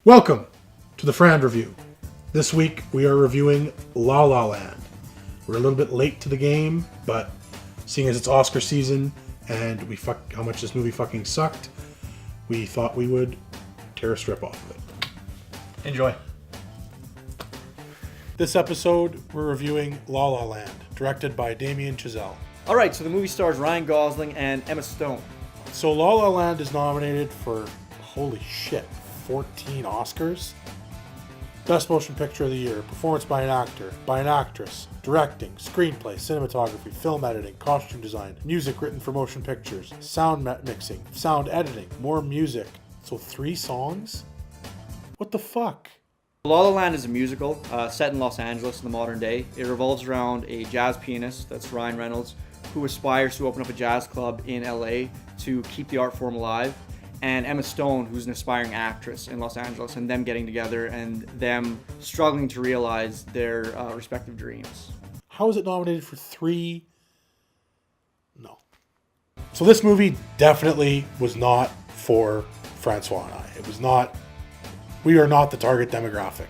Welcome to the Frandreview. This week we are reviewing La La Land. We're a little bit late to the game, but seeing as it's Oscar season and how much this movie fucking sucked, we thought we would tear a strip off of it. Enjoy. This episode we're reviewing La La Land, directed by Damien Chazelle. Alright, so the movie stars Ryan Gosling and Emma Stone. So La La Land is nominated for, holy shit, 14 Oscars. Best Motion Picture of the Year, performance by an actor, by an actress, directing, screenplay, cinematography, film editing, costume design, music written for motion pictures, sound mixing, sound editing, more music. So 3 songs? What the fuck? La La Land is a musical set in Los Angeles in the modern day. It revolves around a jazz pianist, that's Ryan Reynolds, who aspires to open up a jazz club in LA to keep the art form alive, and Emma Stone, who's an aspiring actress in Los Angeles, and them getting together and them struggling to realize their respective dreams. How is it nominated for 3? No. So this movie definitely was not for Francois and I. It was not, we are not the target demographic.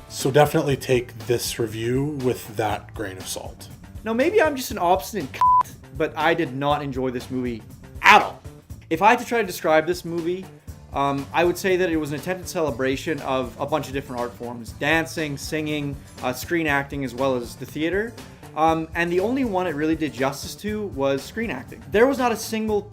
So definitely take this review with that grain of salt. Now, maybe I'm just an obstinate but I did not enjoy this movie at all. If I had to try to describe this movie, I would say that it was an attempted celebration of a bunch of different art forms. Dancing, singing, screen acting, as well as the theater. And the only one it really did justice to was screen acting. There was not a single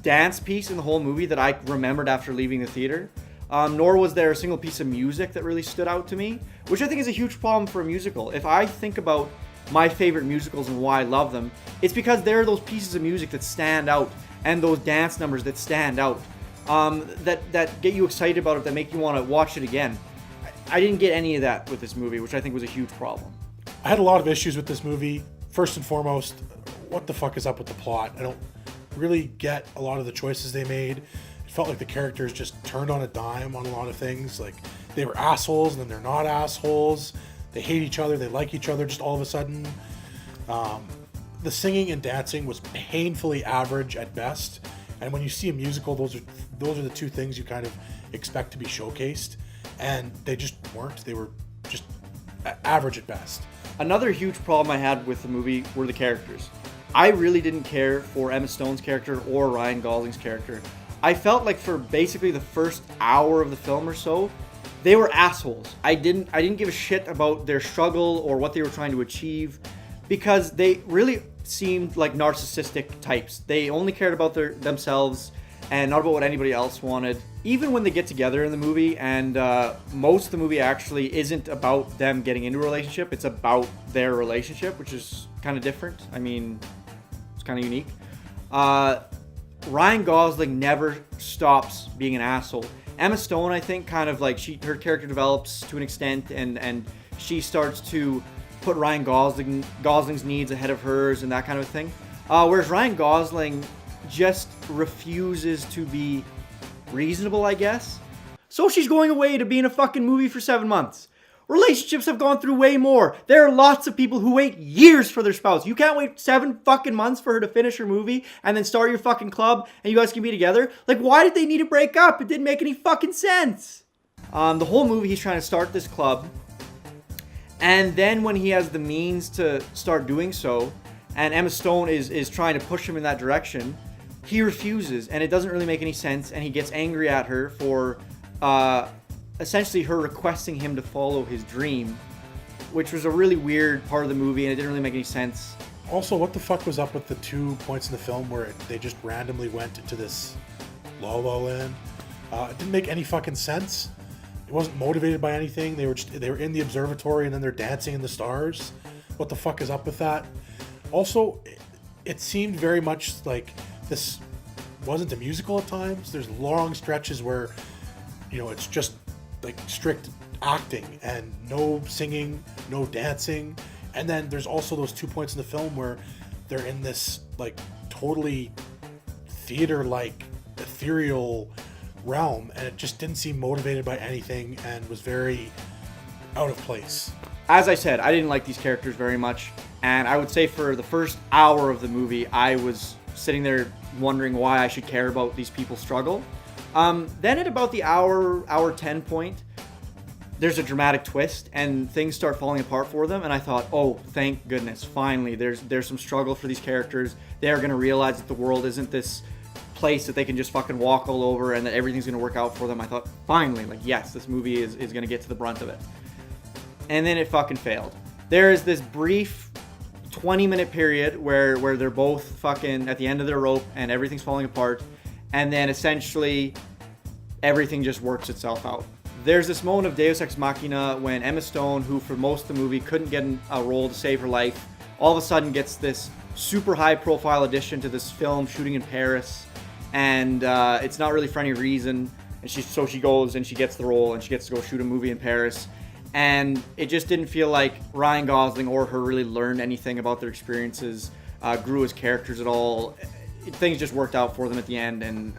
dance piece in the whole movie that I remembered after leaving the theater. Nor was there a single piece of music that really stood out to me, which I think is a huge problem for a musical. If I think about my favorite musicals and why I love them, it's because there are those pieces of music that stand out and those dance numbers that stand out, that get you excited about it, that make you want to watch it again. I didn't get any of that with this movie, which I think was a huge problem. I had a lot of issues with this movie. First and foremost, what the fuck is up with the plot? I don't really get a lot of the choices they made. It felt like the characters just turned on a dime on a lot of things. Like, they were assholes and then they're not assholes. They hate each other, they like each other just all of a sudden. The singing and dancing was painfully average at best. And when you see a musical, those are the 2 things you kind of expect to be showcased. And they just weren't. They were just average at best. Another huge problem I had with the movie were the characters. I really didn't care for Emma Stone's character or Ryan Gosling's character. I felt like for basically the first hour of the film or so, they were assholes. I didn't give a shit about their struggle or what they were trying to achieve, because they really seemed like narcissistic types. They only cared about themselves and not about what anybody else wanted. Even when they get together in the movie, and most of the movie actually isn't about them getting into a relationship, it's about their relationship, which is kind of different. I mean, it's kind of unique. Ryan Gosling never stops being an asshole. Emma Stone, I think, kind of like her character develops to an extent, and she starts to put Ryan Gosling's needs ahead of hers and that kind of thing. Whereas Ryan Gosling just refuses to be reasonable, I guess. So she's going away to be in a fucking movie for 7 months. Relationships have gone through way more. There are lots of people who wait years for their spouse. You can't wait 7 fucking months for her to finish her movie and then start your fucking club and you guys can be together. Like, why did they need to break up? It didn't make any fucking sense. The whole movie, he's trying to start this club. And then when he has the means to start doing so, and Emma Stone is trying to push him in that direction, he refuses, and it doesn't really make any sense, and he gets angry at her for essentially her requesting him to follow his dream, which was a really weird part of the movie, and it didn't really make any sense. Also, what the fuck was up with the 2 points in the film where they just randomly went into this La La Land? It didn't make any fucking sense. It wasn't motivated by anything. They were in the observatory and then they're dancing in the stars. What the fuck is up with that? Also, it seemed very much like this wasn't a musical at times. There's long stretches where, it's just like strict acting and no singing, no dancing. And then there's also those 2 points in the film where they're in this like totally theater-like ethereal realm, and it just didn't seem motivated by anything and was very out of place. As I said, I didn't like these characters very much, and I would say for the first hour of the movie, I was sitting there wondering why I should care about these people's struggle. Then at about the hour 10 point, there's a dramatic twist and things start falling apart for them. And I thought, oh, thank goodness, finally, there's some struggle for these characters. They are going to realize that the world isn't this place that they can just fucking walk all over and that everything's going to work out for them. I thought, finally, like, yes, this movie is going to get to the brunt of it. And then it fucking failed. There is this brief 20-minute period where they're both fucking at the end of their rope and everything's falling apart. And then essentially everything just works itself out. There's this moment of Deus Ex Machina when Emma Stone, who for most of the movie couldn't get a role to save her life, all of a sudden gets this super high-profile addition to this film shooting in Paris, and it's not really for any reason. And so she goes and she gets the role and she gets to go shoot a movie in Paris. And it just didn't feel like Ryan Gosling or her really learned anything about their experiences, grew as characters at all. Things just worked out for them at the end, and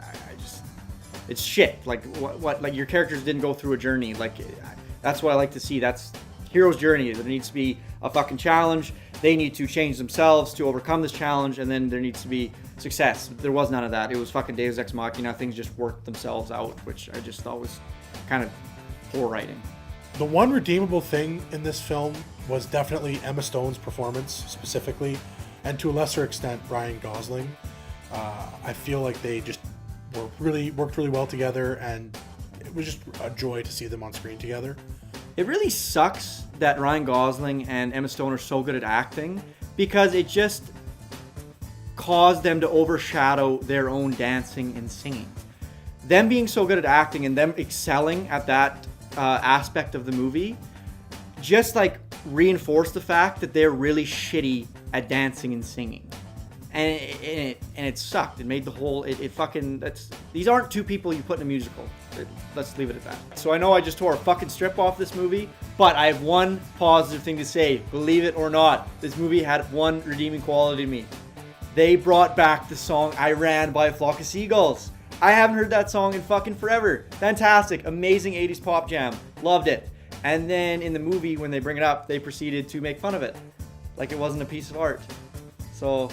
it's shit. Like what? Like your characters didn't go through a journey. Like that's what I like to see. That's hero's journey. There needs to be a fucking challenge. They need to change themselves to overcome this challenge, and then there needs to be success. There was none of that. It was fucking Deus Ex Machina. Things just worked themselves out, which I just thought was kind of poor writing. The one redeemable thing in this film was definitely Emma Stone's performance specifically, and to a lesser extent Ryan Gosling. I feel like they just worked really well together, and it was just a joy to see them on screen together. It really sucks that Ryan Gosling and Emma Stone are so good at acting, because it just caused them to overshadow their own dancing and singing. Them being so good at acting and them excelling at that aspect of the movie just like reinforced the fact that they're really shitty at dancing and singing. And it sucked. It made the whole... These aren't two people you put in a musical. Let's leave it at that. So I know I just tore a fucking strip off this movie, but I have one positive thing to say. Believe it or not, this movie had one redeeming quality to me. They brought back the song I Ran by a Flock of Seagulls. I haven't heard that song in fucking forever. Fantastic. Amazing 80s pop jam. Loved it. And then in the movie, when they bring it up, they proceeded to make fun of it. Like it wasn't a piece of art. So...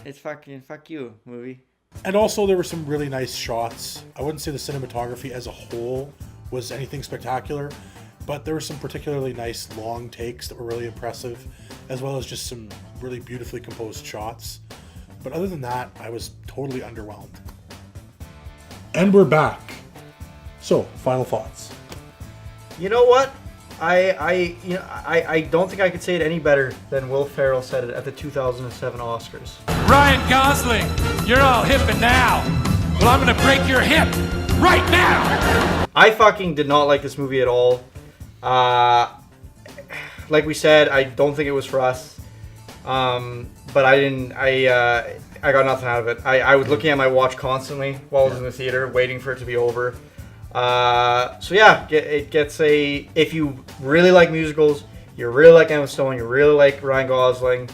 it's fucking fuck you, movie. And also there were some really nice shots. I wouldn't say the cinematography as a whole was anything spectacular, but there were some particularly nice long takes that were really impressive, as well as just some really beautifully composed shots. But other than that, I was totally underwhelmed. And we're back. So, final thoughts. You know what? I don't think I could say it any better than Will Ferrell said it at the 2007 Oscars. Ryan Gosling, you're all hip and now. Well, I'm gonna break your hip right now. I fucking did not like this movie at all. Like we said, I don't think it was for us. But I got nothing out of it. I was looking at my watch constantly while I was in the theater, waiting for it to be over. So yeah, it gets a... if you really like musicals, you really like Emma Stone, you really like Ryan Gosling,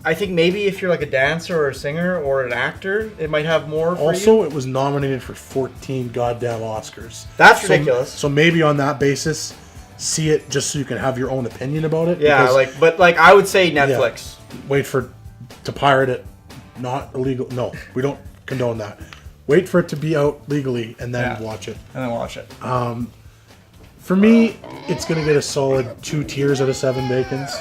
I think maybe if you're like a dancer or a singer or an actor, it might have more for also, you. it was nominated for 14 goddamn Oscars. That's ridiculous. So maybe on that basis, see it just so you can have your own opinion about it. Yeah, but I would say Netflix. Yeah, wait to pirate it, not illegal. No, we don't condone that. Wait for it to be out legally and then watch it. And then watch it. For me, it's going to get a solid 2 tiers out of 7 bacons.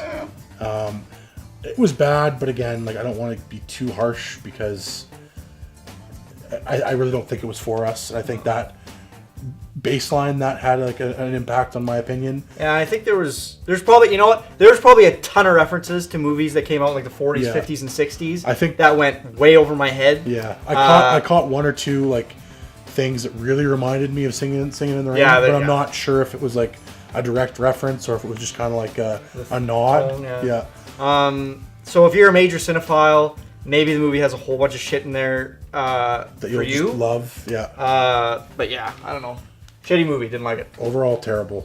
It was bad, but again, I don't want to be too harsh because I really don't think it was for us. I think that baseline that had an impact on my opinion. Yeah, I think there's probably, you know what? There's probably a ton of references to movies that came out in the 40s, 50s, and 60s. I think that went way over my head. Yeah, I caught 1 or 2 things that really reminded me of Singing in the Rain, but I'm not sure if it was a direct reference or if it was just kind of a nod. So if you're a major cinephile, maybe the movie has a whole bunch of shit in there that you'll just love. But yeah, I don't know. Shitty movie, didn't like it. Overall, terrible.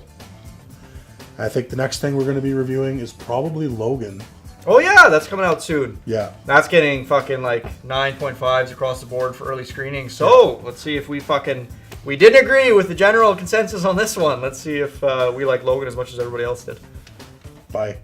I think the next thing we're going to be reviewing is probably Logan. Oh yeah, that's coming out soon. Yeah. That's getting fucking 9.5s across the board for early screening. So let's see if we didn't agree with the general consensus on this one. Let's see if we like Logan as much as everybody else did. Bye.